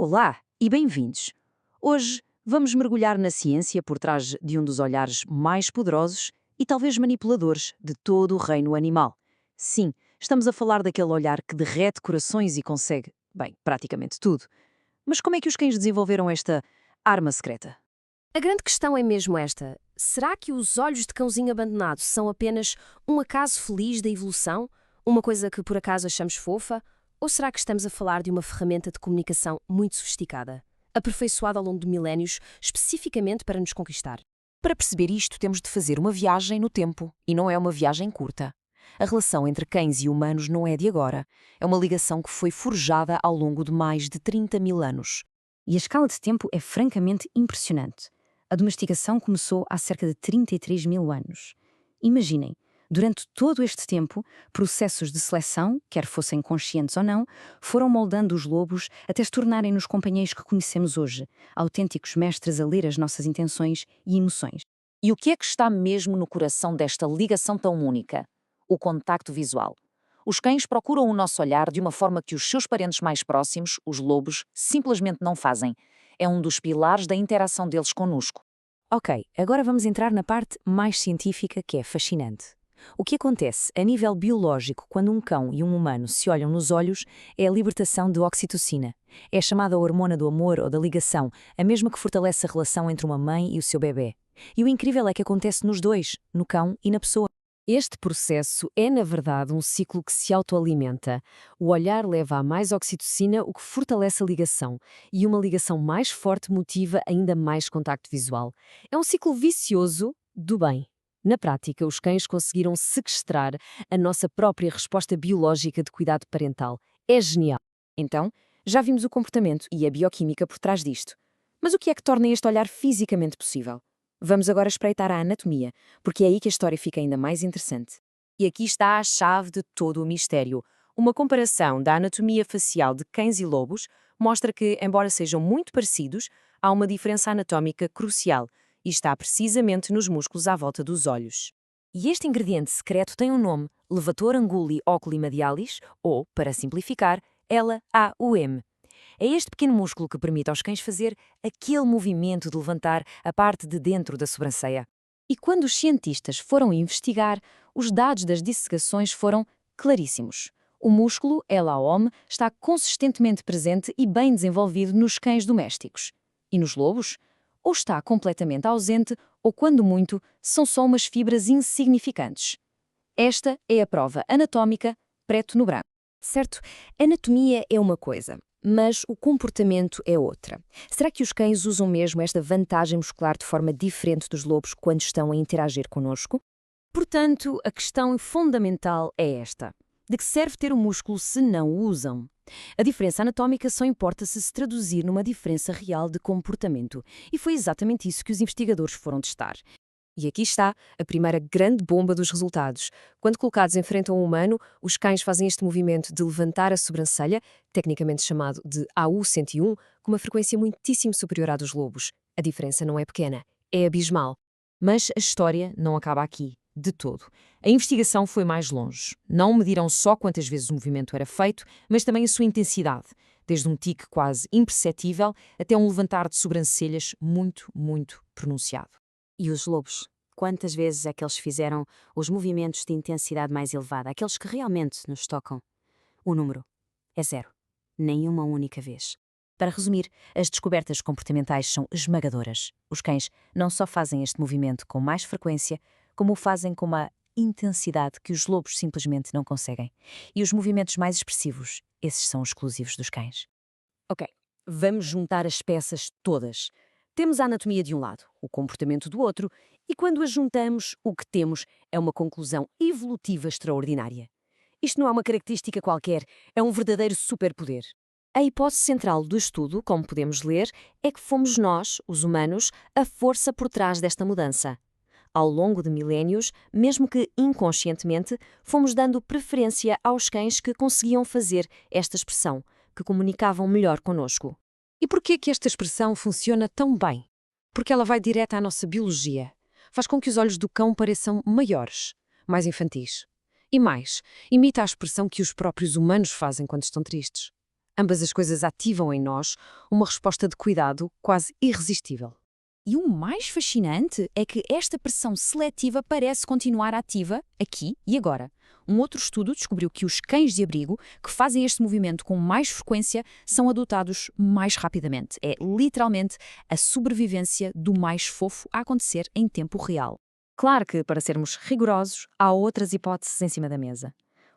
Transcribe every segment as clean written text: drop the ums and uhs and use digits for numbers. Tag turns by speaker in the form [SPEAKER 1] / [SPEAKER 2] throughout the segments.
[SPEAKER 1] Olá e bem-vindos! Hoje vamos mergulhar na ciência por trás de um dos olhares mais poderosos e talvez manipuladores de todo o reino animal. Sim, estamos a falar daquele olhar que derrete corações e consegue, bem, praticamente tudo. Mas como é que os cães desenvolveram esta arma secreta?
[SPEAKER 2] A grande questão é mesmo esta. Será que os olhos de cãozinho abandonado são apenas um acaso feliz da evolução? Uma coisa que por acaso achamos fofa? Ou será que estamos a falar de uma ferramenta de comunicação muito sofisticada, aperfeiçoada ao longo de milénios, especificamente para nos conquistar?
[SPEAKER 3] Para perceber isto, temos de fazer uma viagem no tempo, e não é uma viagem curta. A relação entre cães e humanos não é de agora. É uma ligação que foi forjada ao longo de mais de 30 mil anos.
[SPEAKER 4] E a escala de tempo é francamente impressionante. A domesticação começou há cerca de 33 mil anos. Imaginem, durante todo este tempo, processos de seleção, quer fossem conscientes ou não, foram moldando os lobos até se tornarem nos companheiros que conhecemos hoje, autênticos mestres a ler as nossas intenções e emoções.
[SPEAKER 3] E o que é que está mesmo no coração desta ligação tão única? O contacto visual. Os cães procuram o nosso olhar de uma forma que os seus parentes mais próximos, os lobos, simplesmente não fazem. É um dos pilares da interação deles conosco.
[SPEAKER 2] Ok, agora vamos entrar na parte mais científica que é fascinante. O que acontece a nível biológico quando um cão e um humano se olham nos olhos é a libertação de oxitocina. É chamada a hormona do amor ou da ligação, a mesma que fortalece a relação entre uma mãe e o seu bebê. E o incrível é que acontece nos dois, no cão e na pessoa. Este processo é, na verdade, um ciclo que se autoalimenta. O olhar leva a mais oxitocina, o que fortalece a ligação, e uma ligação mais forte motiva ainda mais contacto visual. É um ciclo vicioso do bem. Na prática, os cães conseguiram sequestrar a nossa própria resposta biológica de cuidado parental. É genial.
[SPEAKER 3] Então, já vimos o comportamento e a bioquímica por trás disto. Mas o que é que torna este olhar fisicamente possível? Vamos agora espreitar a anatomia, porque é aí que a história fica ainda mais interessante. E aqui está a chave de todo o mistério. Uma comparação da anatomia facial de cães e lobos mostra que, embora sejam muito parecidos, há uma diferença anatómica crucial, e está precisamente nos músculos à volta dos olhos.
[SPEAKER 2] E este ingrediente secreto tem um nome, levator anguli oculi medialis, ou, para simplificar, LAUM. É este pequeno músculo que permite aos cães fazer aquele movimento de levantar a parte de dentro da sobrancelha. E quando os cientistas foram investigar, os dados das dissecações foram claríssimos. O músculo LAOM está consistentemente presente e bem desenvolvido nos cães domésticos. E nos lobos? Ou está completamente ausente, ou quando muito, são só umas fibras insignificantes. Esta é a prova anatómica preto no branco. Certo, anatomia é uma coisa, mas o comportamento é outra. Será que os cães usam mesmo esta vantagem muscular de forma diferente dos lobos quando estão a interagir connosco? Portanto, a questão fundamental é esta. De que serve ter o músculo se não o usam? A diferença anatómica só importa se traduzir numa diferença real de comportamento. E foi exatamente isso que os investigadores foram testar. E aqui está a primeira grande bomba dos resultados. Quando colocados em frente a um humano, os cães fazem este movimento de levantar a sobrancelha, tecnicamente chamado de AU101, com uma frequência muitíssimo superior à dos lobos. A diferença não é pequena, é abismal. Mas a história não acaba aqui, de todo. A investigação foi mais longe. Não mediram só quantas vezes o movimento era feito, mas também a sua intensidade, desde um tique quase imperceptível até um levantar de sobrancelhas muito, muito pronunciado.
[SPEAKER 4] E os lobos? Quantas vezes é que eles fizeram os movimentos de intensidade mais elevada, aqueles que realmente nos tocam? O número é zero. Nenhuma única vez. Para resumir, as descobertas comportamentais são esmagadoras. Os cães não só fazem este movimento com mais frequência, como o fazem com uma intensidade que os lobos simplesmente não conseguem. E os movimentos mais expressivos, esses são exclusivos dos cães.
[SPEAKER 2] Ok, vamos juntar as peças todas. Temos a anatomia de um lado, o comportamento do outro, e quando as juntamos, o que temos é uma conclusão evolutiva extraordinária. Isto não é uma característica qualquer, é um verdadeiro superpoder. A hipótese central do estudo, como podemos ler, é que fomos nós, os humanos, a força por trás desta mudança. Ao longo de milénios, mesmo que inconscientemente, fomos dando preferência aos cães que conseguiam fazer esta expressão, que comunicavam melhor conosco.
[SPEAKER 5] E por que esta expressão funciona tão bem? Porque ela vai direto à nossa biologia. Faz com que os olhos do cão pareçam maiores, mais infantis. E mais, imita a expressão que os próprios humanos fazem quando estão tristes. Ambas as coisas ativam em nós uma resposta de cuidado quase irresistível.
[SPEAKER 6] E o mais fascinante é que esta pressão seletiva parece continuar ativa aqui e agora. Um outro estudo descobriu que os cães de abrigo que fazem este movimento com mais frequência são adotados mais rapidamente. É literalmente a sobrevivência do mais fofo a acontecer em tempo real.
[SPEAKER 3] Claro que, para sermos rigorosos, há outras hipóteses em cima da mesa.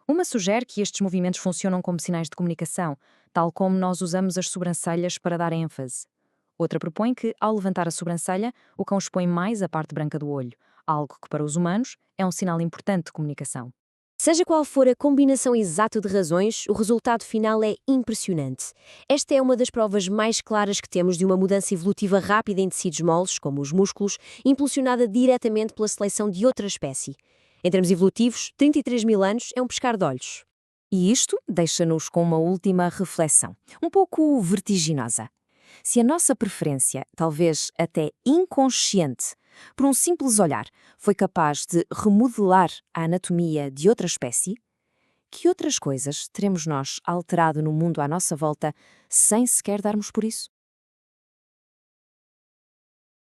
[SPEAKER 3] Uma sugere que estes movimentos funcionam como sinais de comunicação, tal como nós usamos as sobrancelhas para dar ênfase. Outra propõe que, ao levantar a sobrancelha, o cão expõe mais a parte branca do olho, algo que para os humanos é um sinal importante de comunicação.
[SPEAKER 7] Seja qual for a combinação exata de razões, o resultado final é impressionante. Esta é uma das provas mais claras que temos de uma mudança evolutiva rápida em tecidos moles, como os músculos, impulsionada diretamente pela seleção de outra espécie. Em termos evolutivos, 33 mil anos é um piscar de olhos.
[SPEAKER 3] E isto deixa-nos com uma última reflexão, um pouco vertiginosa. Se a nossa preferência, talvez até inconsciente, por um simples olhar, foi capaz de remodelar a anatomia de outra espécie, que outras coisas teremos nós alterado no mundo à nossa volta sem sequer darmos por isso?